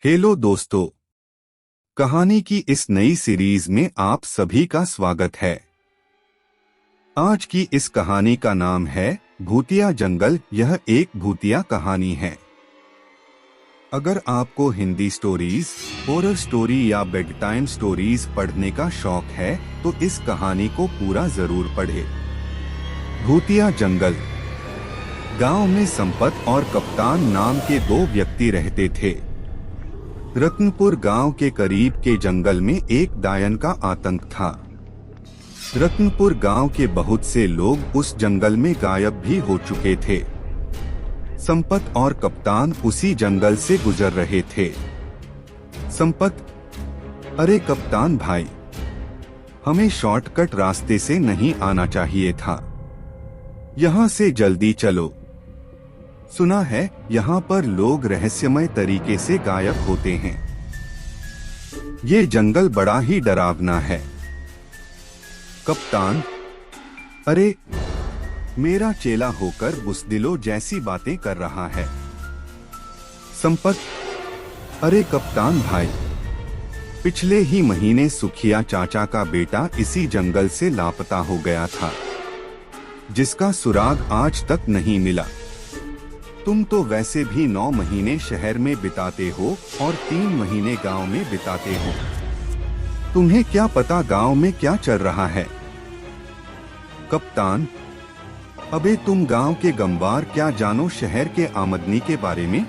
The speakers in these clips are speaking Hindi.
हेलो दोस्तों, कहानी की इस नई सीरीज में आप सभी का स्वागत है। आज की इस कहानी का नाम है भूतिया जंगल। यह एक भूतिया कहानी है। अगर आपको हिंदी स्टोरीज, हॉरर स्टोरी या बेड टाइम स्टोरीज पढ़ने का शौक है तो इस कहानी को पूरा जरूर पढ़ें। भूतिया जंगल। गांव में संपत और कप्तान नाम के दो व्यक्ति रहते थे। रत्नपुर गांव के करीब के जंगल में एक डायन का आतंक था। रत्नपुर गांव के बहुत से लोग उस जंगल में गायब भी हो चुके थे। संपत और कप्तान उसी जंगल से गुजर रहे थे। संपत, अरे कप्तान भाई, हमें शॉर्टकट रास्ते से नहीं आना चाहिए था। यहाँ से जल्दी चलो। सुना है यहाँ पर लोग रहस्यमय तरीके से गायब होते हैं। ये जंगल बड़ा ही डरावना है। कप्तान, अरे मेरा चेला होकर बुज़दिलों जैसी बातें कर रहा है। संपत, अरे कप्तान भाई, पिछले ही महीने सुखिया चाचा का बेटा इसी जंगल से लापता हो गया था, जिसका सुराग आज तक नहीं मिला। तुम तो वैसे भी 9 महीने शहर में बिताते हो और 3 महीने गांव में बिताते हो। तुम्हें क्या पता गांव में क्या चल रहा है। कप्तान, अबे तुम गांव के गंवार क्या जानो शहर के आमदनी के बारे में।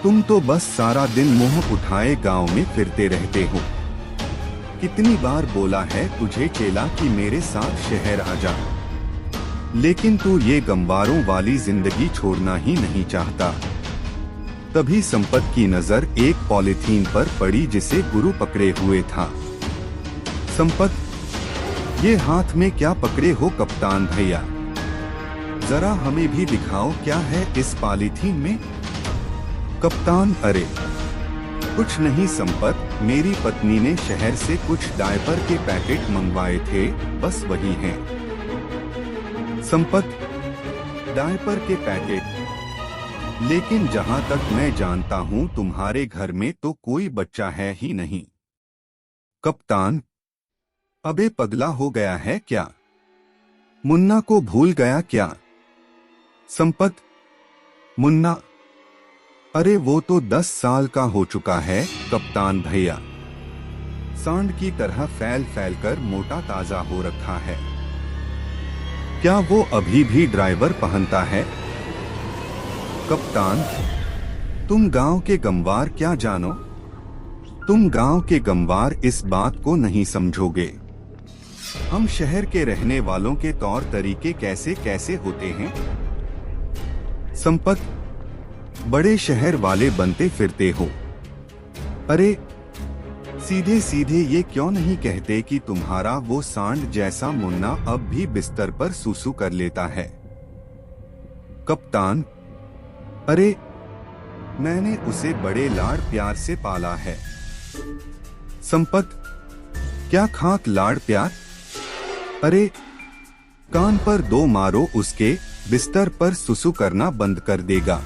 तुम तो बस सारा दिन मुंह उठाए गांव में फिरते रहते हो। कितनी बार बोला है तुझे चेला कि मेरे साथ शहर आ जा, लेकिन तू ये गंवारों वाली जिंदगी छोड़ना ही नहीं चाहता। तभी संपत की नजर एक पॉलीथीन पर पड़ी जिसे गुरु पकड़े हुए था। संपत, ये हाथ में क्या पकड़े हो कप्तान भैया? जरा हमें भी दिखाओ क्या है इस पॉलीथीन में। कप्तान, अरे कुछ नहीं संपत, मेरी पत्नी ने शहर से कुछ डायपर के पैकेट मंगवाए थे, बस वही हैं। संपत, डायपर के पैकेट? लेकिन जहां तक मैं जानता हूं तुम्हारे घर में तो कोई बच्चा है ही नहीं। कप्तान, अबे पगला हो गया है क्या? मुन्ना को भूल गया क्या? संपत, मुन्ना? अरे वो तो 10 साल का हो चुका है कप्तान भैया। सांड की तरह फैल फैल कर मोटा ताजा हो रखा है। क्या वो अभी भी ड्राइवर पहनता है? कप्तान, तुम गांव के गंवार क्या जानो। तुम गांव के गंवार इस बात को नहीं समझोगे। हम शहर के रहने वालों के तौर तरीके कैसे कैसे होते हैं। संपत, बड़े शहर वाले बनते फिरते हो। अरे सीधे सीधे ये क्यों नहीं कहते कि तुम्हारा वो सांड जैसा मुन्ना अब भी बिस्तर पर सूसू कर लेता है। कप्तान, अरे मैंने उसे बड़े लाड़ प्यार से पाला है। संपत, क्या खाक लाड़ प्यार? अरे कान पर 2 मारो, उसके बिस्तर पर सुसु करना बंद कर देगा।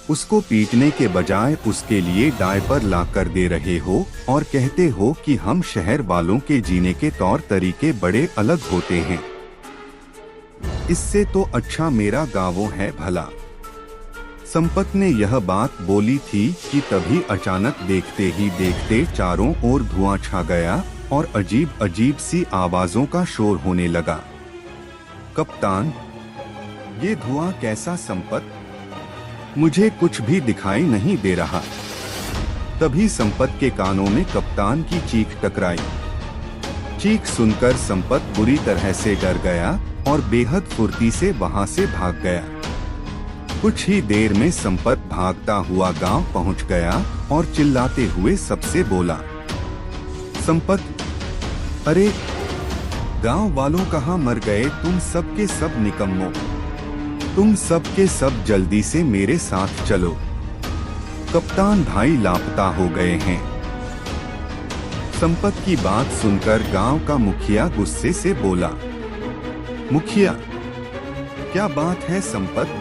उसको पीटने के बजाय उसके लिए डायपर ला कर दे रहे हो और कहते हो कि हम शहर वालों के जीने के तौर तरीके बड़े अलग होते हैं। इससे तो अच्छा मेरा गाँव है भला। संपत ने यह बात बोली थी कि तभी अचानक देखते ही देखते चारों ओर धुआं छा गया और अजीब अजीब सी आवाजों का शोर होने लगा। कप्तान, ये धुआं कैसा संपत? मुझे कुछ भी दिखाई नहीं दे रहा। तभी संपत के कानों में कप्तान की चीख टकराई। चीख सुनकर संपत बुरी तरह से डर गया और बेहद फुर्ती से वहां से भाग गया। कुछ ही देर में संपत भागता हुआ गांव पहुंच गया और चिल्लाते हुए सबसे बोला। संपत, अरे गांव वालों कहाँ मर गए तुम सब के सब निकम्मों। तुम सब के सब जल्दी से मेरे साथ चलो, कप्तान भाई लापता हो गए हैं। संपत की बात सुनकर गांव का मुखिया गुस्से से बोला। मुखिया, क्या बात है संपत?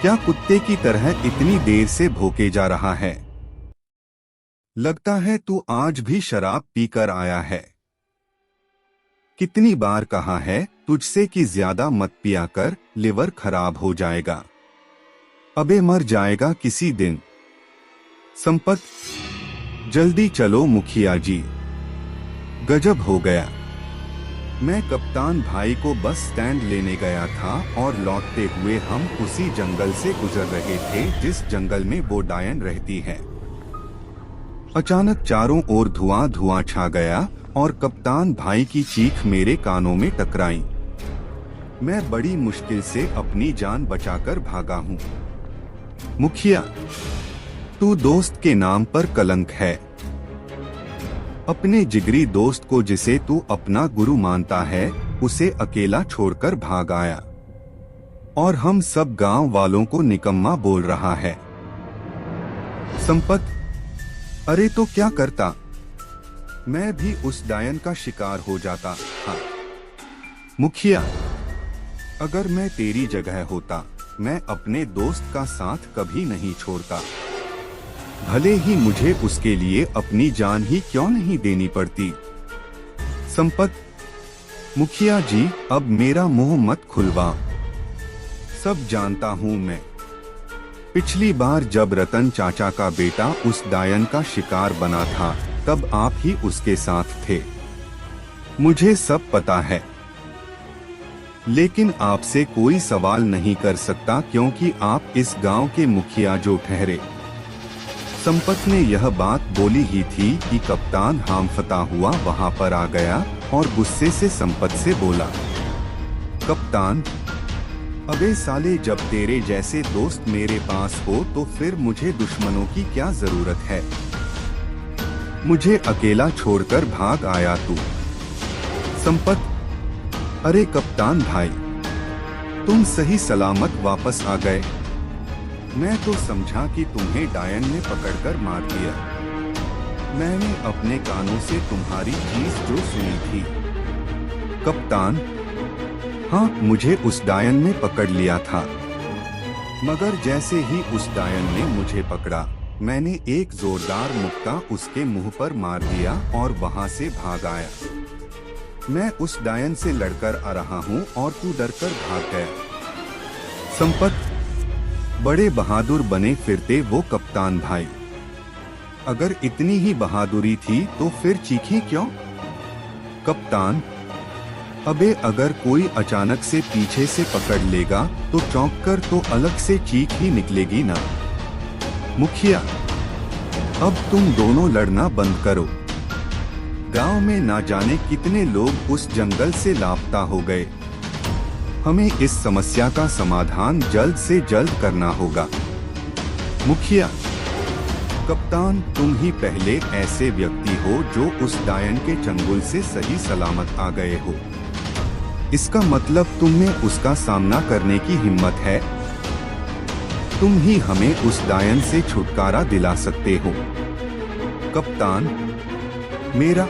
क्या कुत्ते की तरह इतनी देर से भौंके जा रहा है? लगता है तू आज भी शराब पीकर आया है। कितनी बार कहा है तुझसे कि ज्यादा मत पिया कर, लिवर खराब हो जाएगा। अबे मर जाएगा किसी दिन। संपत, जल्दी चलो मुखिया जी, गजब हो गया। मैं कप्तान भाई को बस स्टैंड लेने गया था और लौटते हुए हम उसी जंगल से गुजर रहे थे जिस जंगल में वो डायन रहती है। अचानक चारों ओर धुआं धुआं छा गया और कप्तान भाई की चीख मेरे कानों में टकराई। मैं बड़ी मुश्किल से अपनी जान बचाकर भागा हूँ। मुखिया, तू दोस्त के नाम पर कलंक है। अपने जिगरी दोस्त को जिसे तू अपना गुरु मानता है, उसे अकेला छोड़कर भाग आया और हम सब गांव वालों को निकम्मा बोल रहा है। संपत, अरे तो क्या करता, मैं भी उस डायन का शिकार हो जाता। हाँ मुखिया, अगर मैं तेरी जगह होता, मैं अपने दोस्त का साथ कभी नहीं छोड़ता, भले ही मुझे उसके लिए अपनी जान ही क्यों नहीं देनी पड़ती। संपत, मुखिया जी अब मेरा मुंह मत खुलवा, सब जानता हूँ मैं। पिछली बार जब रतन चाचा का बेटा उस डायन का शिकार बना था, तब आप ही उसके साथ थे, मुझे सब पता है। लेकिन आपसे कोई सवाल नहीं कर सकता क्योंकि आप इस गांव के मुखिया जो ठहरे। संपत ने यह बात बोली ही थी कि कप्तान हामफता हुआ वहां पर आ गया और गुस्से से संपत से बोला, कप्तान, अबे साले, जब तेरे जैसे दोस्त मेरे पास हो तो फिर मुझे दुश्मनों की क्या जरूरत है। मुझे अकेला छोड़कर भाग आया तू। संपत, अरे कप्तान भाई, तुम सही सलामत वापस आ गए। मैं तो समझा कि तुम्हें डायन ने पकड़कर मार दिया। मैंने अपने कानों से तुम्हारी चीज जो सुनी थी। कप्तान, हाँ, मुझे उस डायन ने पकड़ लिया था, मगर जैसे ही उस डायन ने मुझे पकड़ा, मैंने एक जोरदार मुक्का उसके मुंह पर मार दिया और वहां से भाग आया। मैं उस डायन से लड़कर आ रहा हूँ और तू डरकर भाग गया। संपत, बड़े बहादुर बने फिरते वो कप्तान भाई। अगर इतनी ही बहादुरी थी तो फिर चीखें क्यों? कप्तान, अबे अगर कोई अचानक से पीछे से पकड़ लेगा तो चौंक कर तो अलग से चीख ही निकलेगी ना। मुखिया, अब तुम दोनों लड़ना बंद करो। गांव में ना जाने कितने लोग उस जंगल से लापता हो गए। हमें इस समस्या का समाधान जल्द से जल्द करना होगा। मुखिया, कप्तान, तुम ही पहले ऐसे व्यक्ति हो जो उस डायन के चंगुल से सही सलामत आ गए हो। इसका मतलब तुम में उसका सामना करने की हिम्मत है। तुम ही हमें उस डायन से छुटकारा दिला सकते हो। कप्तान, मेरा